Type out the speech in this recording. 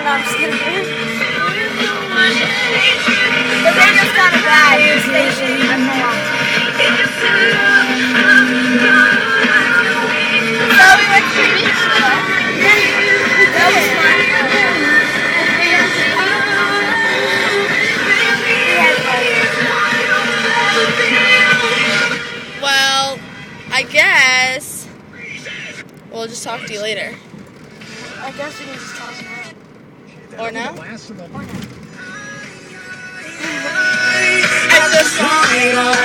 I'm just kidding. The radio's kind of bad. Your station. I'm no longer. So we went to the beach today. That was fun. Well, I guess we'll just talk to you later. I guess we can just talk now. Or now? Or now. I just saw it all.